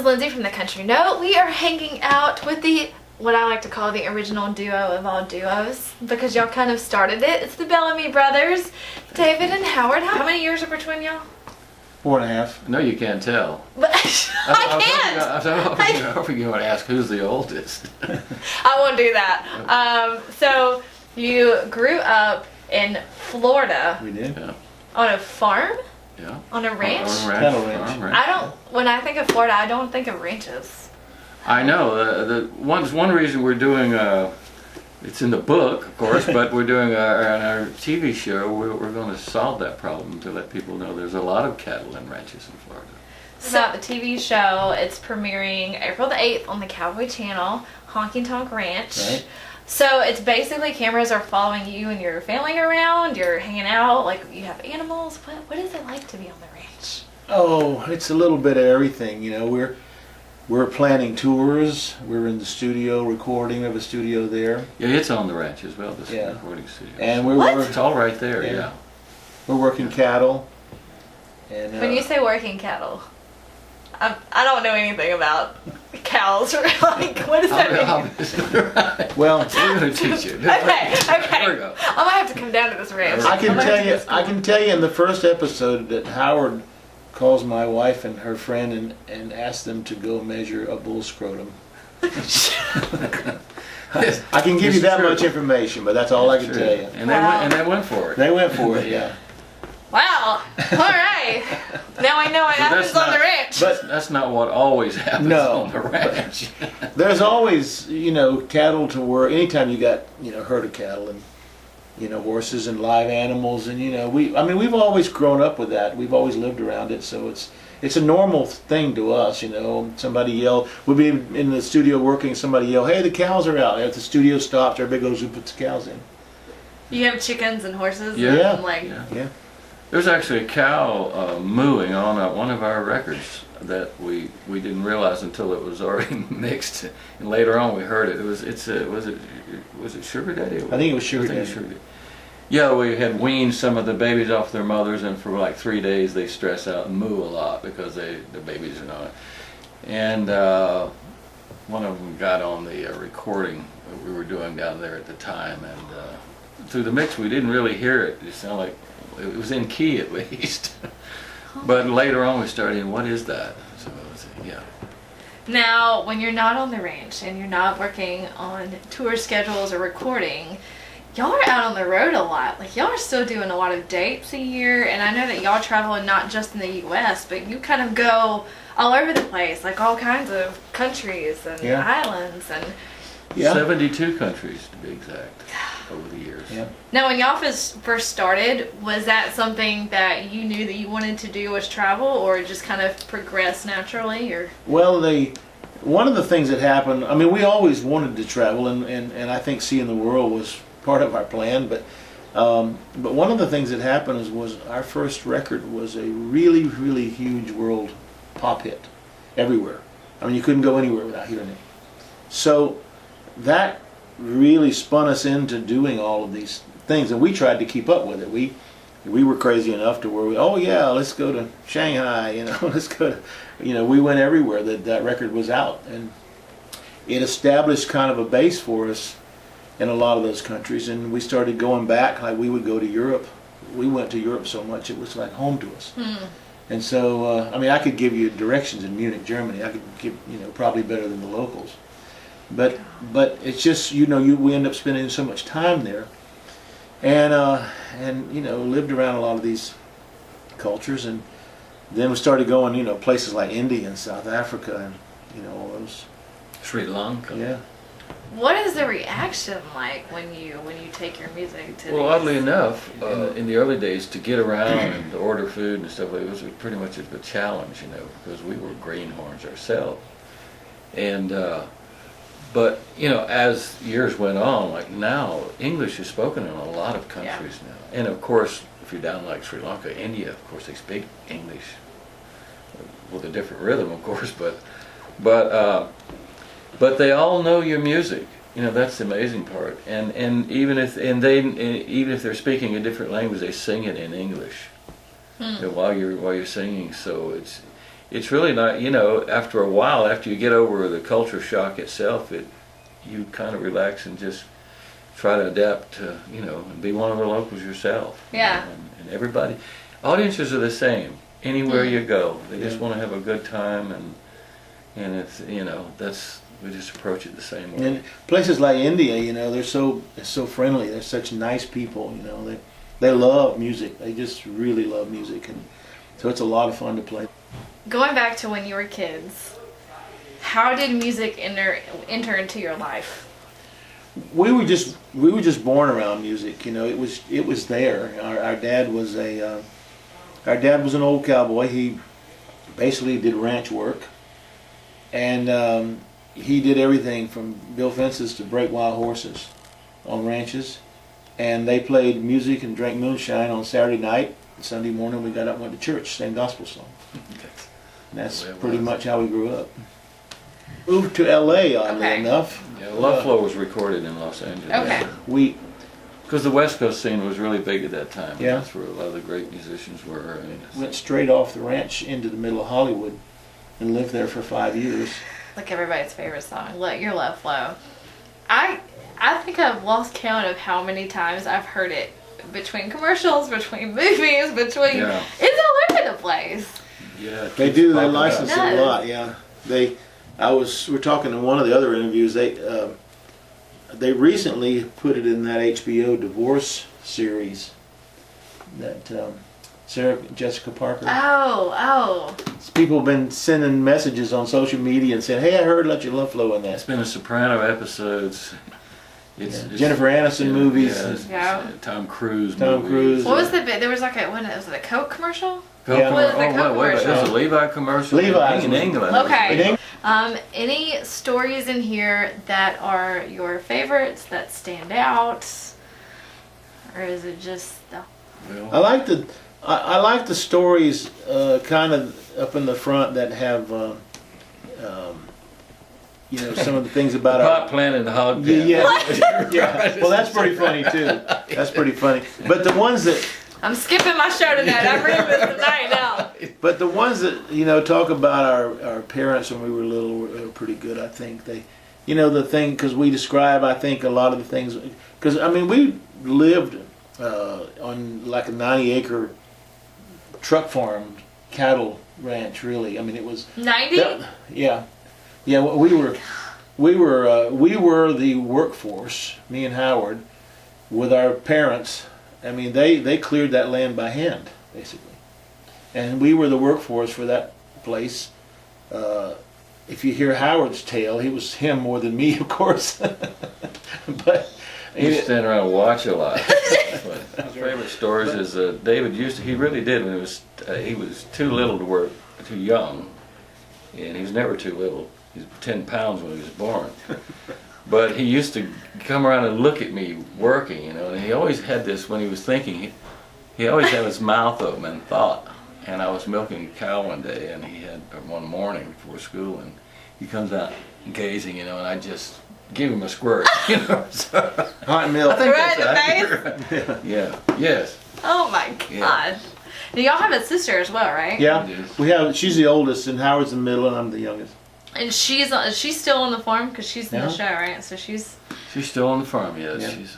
Lindsay from the Country Note. We are hanging out with what I like to call the original duo of all duos, because y'all kind of started it. It's the Bellamy Brothers, David and Howard. How many years are between y'all? 4.5. No, you can't tell. But I can't. I hope you want to ask who's the oldest. I won't do that. So you grew up in Florida. We did. Yeah. On a farm? Yeah. On a ranch? On a ranch. Cattle ranch. Farm ranch. I don't. When I think of Florida, I don't think of ranches. I know. The one reason we're doing it's in the book, of course, but we're doing our TV show. We're going to solve that problem to let people know there's a lot of cattle and ranches in Florida. About the TV show, it's premiering April the 8th on the Cowboy Channel, Honky Tonk Ranch. Right. So it's basically cameras are following you and your family around. You're hanging out, like you have animals. What is it like to be on the ranch? Oh, it's a little bit of everything. You know, we're planning tours. We're in the studio recording. We have a studio there. Yeah, it's on the ranch as well. This Yeah. recording studio. And It's all right there. Yeah. we're working cattle. And When you say working cattle, I don't know anything about cows or like what does that mean? well, we're going to teach you. Okay. There we go. I might have to come down to this ranch. I can I'm gonna tell have to you. go to school. I can tell you in the first episode that Howard calls my wife and her friend and asks them to go measure a bull scrotum. I can give you that much information, but that's all I can tell you. And Wow. they went for it. They went for it, yeah. Wow. All right. Now I know what happens on the ranch. But That's not what always happens No. on the ranch. there's always, cattle to work. Anytime you got, herd of cattle and, horses and live animals, and we've always grown up with that. We've always lived around it, so it's a normal thing to us. Somebody yell. We'll be in the studio working. Somebody yell, "Hey, the cows are out!" If the studio stops, everybody goes and puts the cows in. You have chickens and horses. Yeah. And like. Yeah. There's actually a cow mooing on one of our records that we didn't realize until it was already mixed, and later on we heard it. Was it Sugar Daddy? I think it was Sugar I think Daddy. Daddy. Yeah, we had weaned some of the babies off their mothers, and for like 3 days they stress out and moo a lot because the babies are not. And one of them got on the recording that we were doing down there at the time, and through the mix we didn't really hear it. It sounded like it was in key at least. But later on we started in, what is that? So yeah. Now, when you're not on the ranch and you're not working on tour schedules or recording, y'all are out on the road a lot. Like, y'all are still doing a lot of dates a year, and I know that y'all travel not just in the U.S., but you kind of go all over the place, like all kinds of countries and islands and... Yeah. 72 countries to be exact over the years. Yeah. Now, when y'all first started, was that something that you knew that you wanted to do was travel, or just kind of progress naturally, or? Well, one of the things that happened, we always wanted to travel, and I think seeing the world was part of our plan, but one of the things that happened was our first record was a really, really huge world pop hit everywhere. You couldn't go anywhere without hearing it. So that really spun us into doing all of these things, and we tried to keep up with it. We were crazy enough to where let's go to Shanghai, let's go to, we went everywhere that record was out, and it established kind of a base for us in a lot of those countries, and we started going back. Like, we would go to Europe. We went to Europe so much it was like home to us. And so I could give you directions in Munich, Germany. I could give probably better than the locals. But it's just we end up spending so much time there, and lived around a lot of these cultures, and then we started going places like India and South Africa and all those. Sri Lanka. Yeah. What is the reaction like when you take your music to? Well, oddly enough, in the early days, to get around and to order food and stuff, it was pretty much a challenge, because we were greenhorns ourselves, and. But, as years went on, like now, English is spoken in a lot of countries now. And of course, if you're down like Sri Lanka, India, of course, they speak English with a different rhythm, of course, but they all know your music. That's the amazing part. And even if they're speaking a different language, they sing it in English while you're singing. So it's really not, you know, after a while, after you get over the culture shock itself, you kind of relax and just try to adapt to, you know, and be one of the locals yourself. Yeah. You know, and everybody, audiences are the same anywhere you go. They just want to have a good time, and it's, you know, we just approach it the same way. And places like India, you know, they're so friendly. They're such nice people. You know, they love music. They just really love music, and so it's a lot of fun to play. Going back to when you were kids, how did music enter into your life? We were just born around music. You know, it was there. Our dad was an old cowboy. He basically did ranch work, and he did everything from build fences to break wild horses on ranches. And they played music and drank moonshine on Saturday night. Sunday morning we got up and went to church, sang gospel songs. And that's pretty much how we grew up. Moved to L.A. oddly enough. Yeah, Love Flow was recorded in Los Angeles. Okay. Because the West Coast scene was really big at that time. Yeah. That's where a lot of the great musicians were. I mean, Went straight off the ranch into the middle of Hollywood and lived there for 5 years. Like everybody's favorite song, Let Your Love Flow. I think I've lost count of how many times I've heard it between commercials, between movies, it's all over the place. Yeah, They do. They license it a lot. Yeah. We're talking in one of the other interviews. They recently put it in that HBO divorce series that Sarah Jessica Parker. Oh. People have been sending messages on social media and saying, "Hey, I heard Let Your Love Flow in It's that." been a Soprano episodes. It's Jennifer Aniston movies. Yeah. Tom Cruise. Tom movies. Cruise. What was the bit? There was like was it a Coke commercial? Coke Yeah. What was the commercial. Coke Wait, commercial? there's a Levi commercial. Levi's in was- England. Okay. Any stories in here that are your favorites that stand out, or is it just the? I like the stories kind of up in the front that have you know, some of the things about The our pot plant and the hog pen. yeah. Well, that's pretty funny too. That's pretty funny. But the ones that I'm skipping my show tonight. I'm reading this tonight now. But the ones that, you know, talk about our parents when we were little were pretty good, I think. They, you know, the thing, because we describe, I think, a lot of the things, because, I mean, we lived on like a 90-acre truck farm cattle ranch, really. I mean, it was... 90? Yeah. Yeah, well, we were the workforce, me and Howard, with our parents. I mean, they cleared that land by hand, basically. And we were the workforce for that place. If you hear Howard's tale, it was him more than me, of course. But He used to stand around and watch a lot. My favorite stories is David he really did when he was too little to work, too young, and he was never too little. He was 10 pounds when he was born. But he used to come around and look at me working, you know, and he always had this, when he was thinking, he always had his mouth open and thought. And I was milking a cow one day, and he had, one morning before school, and he comes out gazing, you know, and I just give him a squirt, you know. So, hot milk. I think Right that's in the accurate. Yeah, yes. Oh my god. Yeah. Now, y'all have a sister as well, right? Yeah, Yes. we have. She's the oldest, and Howard's the middle, and I'm the youngest. And she's still on the farm because she's in the show, right? So she's. She's still on the farm, yes. Yeah. She's,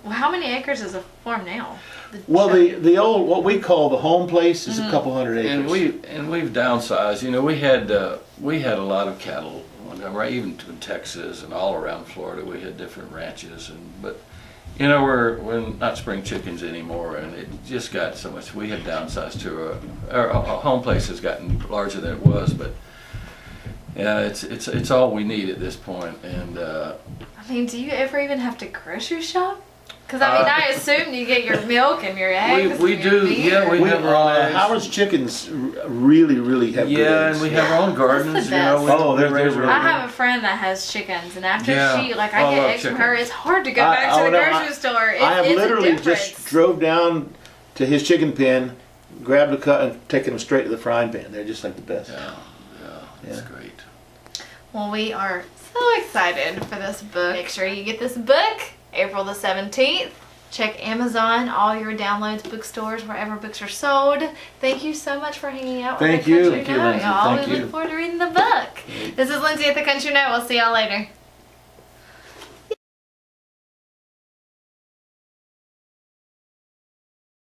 Well, how many acres is a farm now? Well, show? the old, what we call the home place is a couple hundred acres. and we've downsized. You know, we had a lot of cattle, right? Even in Texas and all around Florida, we had different ranches, but you know, we're not spring chickens anymore, and it just got so much. We had downsized to our home place has gotten larger than it was, but yeah, it's all we need at this point. And I mean, do you ever even have to grocery shop? Because I mean, I assume you get your milk and your eggs. we and your do, meat. yeah. We have our own eggs. Howard's chickens really have good Yeah, eggs. and we have our own gardens. That's the You know, best. we Oh, they're I raise our own- have a friend that has chickens, and after Yeah. I Oh, get I love eggs from her, chickens. it's hard to go back to the grocery store. I have It's literally a difference. just drove down to his chicken pen, grabbed a cut, and taken them straight to the frying pan. They're just like the best. That's Yeah. great. Well, we are so excited for this book. Make sure you get this book April the 17th. Check Amazon, all your downloads, bookstores, wherever books are sold. Thank you so much for hanging out with Thank the you. Country Thank you, Note, Lindsay. y'all. Thank We you. look forward to reading the book. This is Lindsay at the Country Note. We'll see y'all later.